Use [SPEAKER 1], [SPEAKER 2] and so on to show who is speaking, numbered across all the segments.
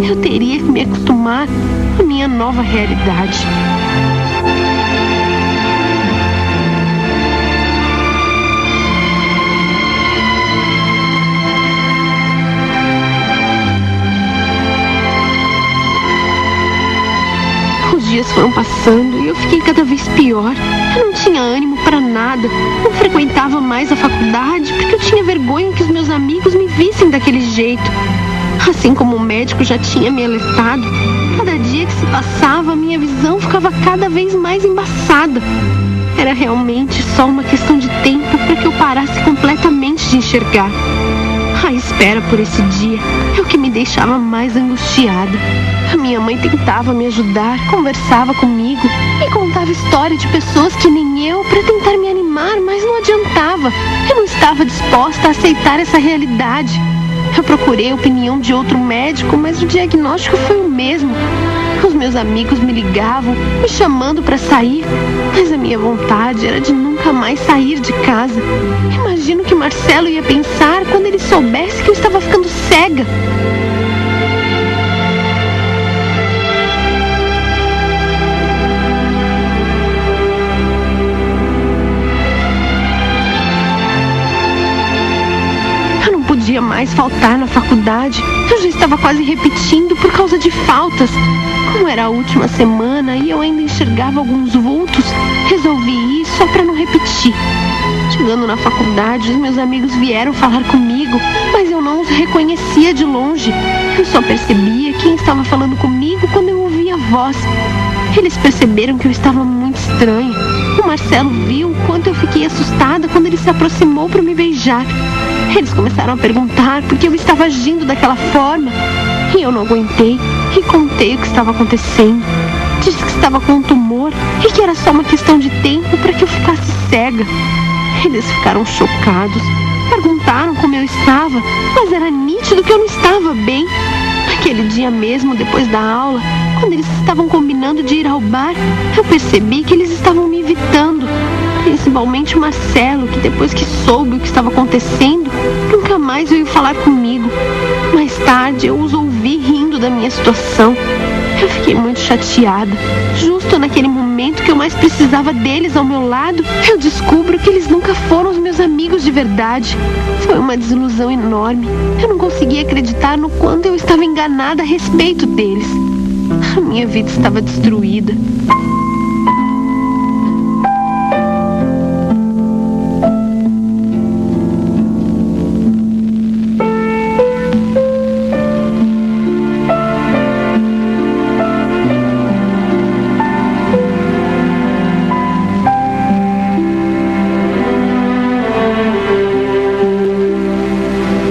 [SPEAKER 1] Eu teria que me acostumar à minha nova realidade. Os dias foram passando e eu fiquei cada vez pior. Eu não tinha ânimo para nada. Não frequentava mais a faculdade porque eu tinha vergonha que os meus amigos me vissem daquele jeito. Assim como o médico já tinha me alertado, cada dia que se passava, a minha visão ficava cada vez mais embaçada. Era realmente só uma questão de tempo para que eu parasse completamente de enxergar. A espera por esse dia é o que me deixava mais angustiada. A minha mãe tentava me ajudar, conversava comigo e contava história de pessoas que nem eu para tentar me animar, mas não adiantava. Eu não estava disposta a aceitar essa realidade. Eu procurei a opinião de outro médico, mas o diagnóstico foi o mesmo. Os meus amigos me ligavam, me chamando para sair, mas a minha vontade era de nunca mais sair de casa. Imagino que Marcelo ia pensar quando ele soubesse que eu estava ficando cega. Podia mais faltar na faculdade. Eu já estava quase repetindo por causa de faltas. Como era a última semana e eu ainda enxergava alguns vultos, resolvi ir só para não repetir. Chegando na faculdade, os meus amigos vieram falar comigo, mas eu não os reconhecia de longe. Eu só percebia quem estava falando comigo quando eu ouvia a voz. Eles perceberam que eu estava muito estranha. O Marcelo viu o quanto eu fiquei assustada quando ele se aproximou para me beijar. Eles começaram a perguntar por que eu estava agindo daquela forma. E eu não aguentei e contei o que estava acontecendo. Disse que estava com um tumor e que era só uma questão de tempo para que eu ficasse cega. Eles ficaram chocados. Perguntaram como eu estava, mas era nítido que eu não estava bem. Naquele dia mesmo, depois da aula, quando eles estavam combinando de ir ao bar, eu percebi que eles estavam me evitando. Principalmente o Marcelo, que depois que soube o que estava acontecendo, nunca mais veio falar comigo. Mais tarde eu os ouvi rindo da minha situação. Eu fiquei muito chateada. Justo naquele momento que eu mais precisava deles ao meu lado, eu descubro que eles nunca foram os meus amigos de verdade. Foi uma desilusão enorme. Eu não conseguia acreditar no quanto eu estava enganada a respeito deles. A minha vida estava destruída.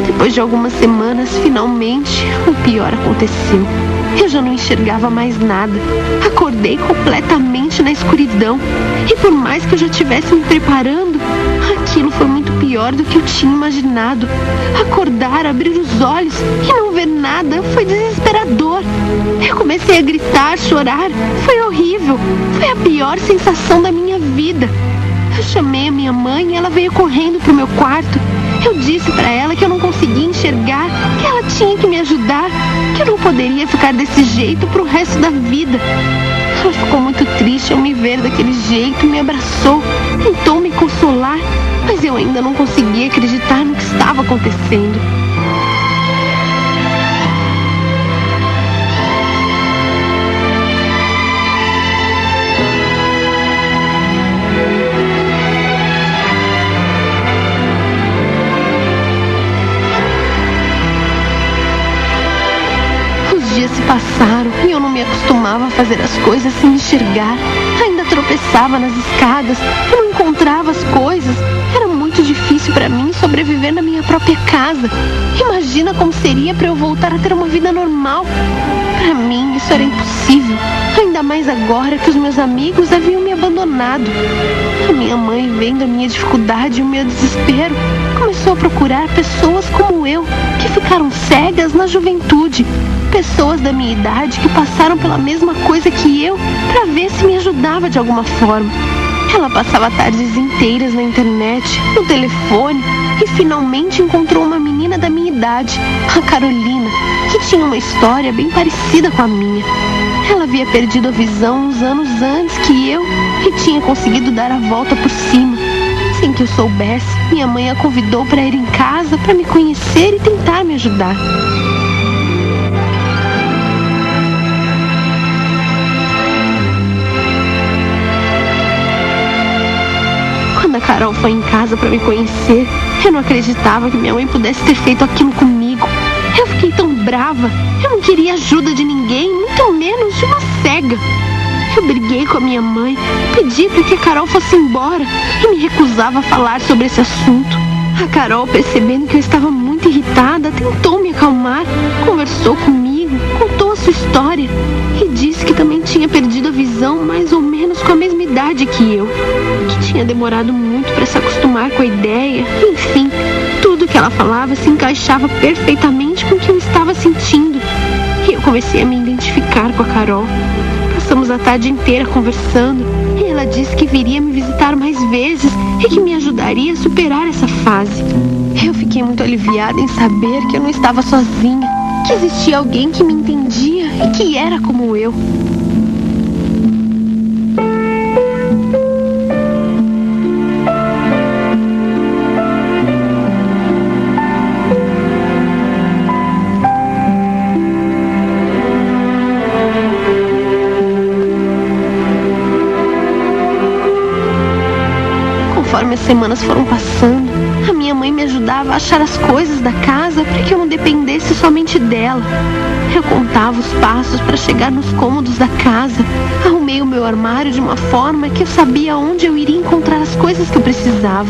[SPEAKER 1] Depois de algumas semanas, finalmente, o pior aconteceu. Eu já não enxergava mais nada. Acordei completamente na escuridão. E por mais que eu já estivesse me preparando, aquilo foi muito pior do que eu tinha imaginado. Acordar, abrir os olhos e não ver nada foi desesperador. Eu comecei a gritar, chorar. Foi horrível. Foi a pior sensação da minha vida. Eu chamei a minha mãe e ela veio correndo pro meu quarto. Eu disse para ela que eu não conseguia enxergar, que ela tinha que me ajudar, que eu não poderia ficar desse jeito pro resto da vida. Ela ficou muito triste ao me ver daquele jeito, me abraçou, tentou me consolar, mas eu ainda não conseguia acreditar no que estava acontecendo. Dias se passaram e eu não me acostumava a fazer as coisas sem enxergar. Ainda tropeçava nas escadas, eu não encontrava as coisas. Era muito difícil para mim sobreviver na minha própria casa. Imagina como seria para eu voltar a ter uma vida normal. Para mim isso era impossível, ainda mais agora que os meus amigos haviam me abandonado. A minha mãe, vendo a minha dificuldade e o meu desespero, começou a procurar pessoas como eu, que ficaram cegas na juventude. Pessoas da minha idade que passaram pela mesma coisa que eu, para ver se me ajudava de alguma forma. Ela passava tardes inteiras na internet, no telefone, e finalmente encontrou uma menina da minha idade, a Carolina, que que tinha uma história bem parecida com a minha. Ela havia perdido a visão uns anos antes que eu e tinha conseguido dar a volta por cima. Sem que eu soubesse, minha mãe a convidou para ir em casa para me conhecer e tentar me ajudar. Quando a Carol foi em casa para me conhecer, eu não acreditava que minha mãe pudesse ter feito aquilo comigo. Eu fiquei tão brava. Eu não queria ajuda de ninguém, muito menos de uma cega. Eu briguei com a minha mãe, pedi para que a Carol fosse embora e me recusava a falar sobre esse assunto. A Carol, percebendo que eu estava muito irritada, tentou me acalmar, conversou comigo, contou a sua história e disse que também tinha perdido a visão mais ou menos com a mesma idade que eu, que tinha demorado muito para se acostumar com a ideia. Enfim, tudo que ela falava se encaixava perfeitamente com o que eu estava sentindo. E eu comecei a me identificar com a Carol. Passamos a tarde inteira conversando e ela disse que viria me visitar mais vezes e que me ajudaria a superar essa fase. Eu fiquei muito aliviada em saber que eu não estava sozinha, que existia alguém que me entendia e que era como eu. Conforme as semanas foram passando, a minha mãe me ajudava a achar as coisas da casa para que eu não dependesse somente dela. Eu contava os passos para chegar nos cômodos da casa, arrumei o meu armário de uma forma que eu sabia onde eu iria encontrar as coisas que eu precisava.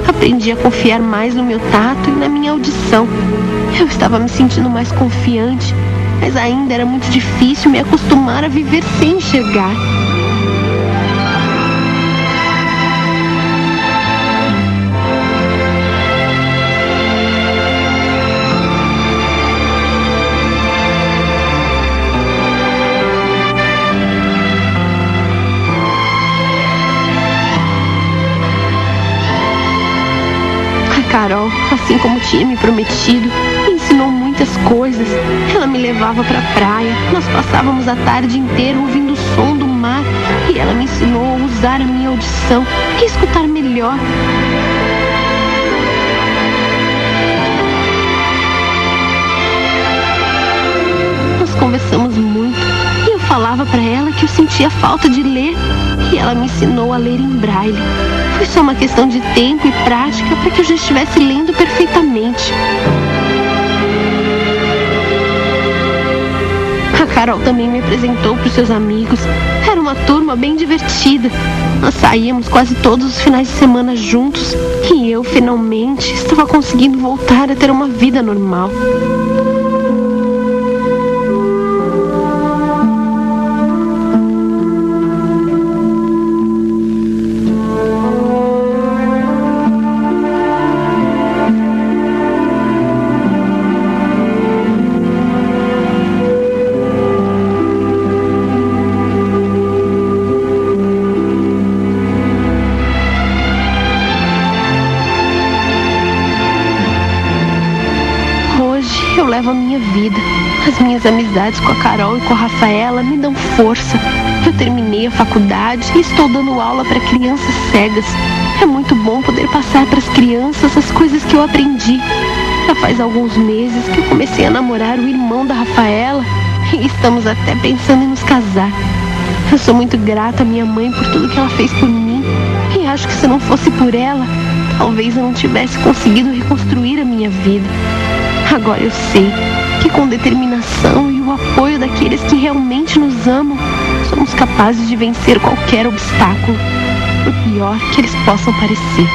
[SPEAKER 1] Aprendi a confiar mais no meu tato e na minha audição. Eu estava me sentindo mais confiante, mas ainda era muito difícil me acostumar a viver sem enxergar. Carol, assim como tinha me prometido, me ensinou muitas coisas. Ela me levava para a praia, nós passávamos a tarde inteira ouvindo o som do mar e ela me ensinou a usar a minha audição e escutar melhor. Nós conversamos muito e eu falava para ela que eu sentia falta de ler e ela me ensinou a ler em braille. Foi só uma questão de tempo e prática para que eu já estivesse lendo perfeitamente. A Carol também me apresentou para os seus amigos. Era uma turma bem divertida. Nós saíamos quase todos os finais de semana juntos e eu, finalmente, estava conseguindo voltar a ter uma vida normal. Eu levo a minha vida. As minhas amizades com a Carol e com a Rafaela me dão força. Eu terminei a faculdade e estou dando aula para crianças cegas. É muito bom poder passar para as crianças as coisas que eu aprendi. Já faz alguns meses que eu comecei a namorar o irmão da Rafaela e estamos até pensando em nos casar. Eu sou muito grata à minha mãe por tudo que ela fez por mim e acho que se não fosse por ela, talvez eu não tivesse conseguido reconstruir a minha vida. Agora eu sei que com determinação e o apoio daqueles que realmente nos amam, somos capazes de vencer qualquer obstáculo, por pior que eles possam parecer.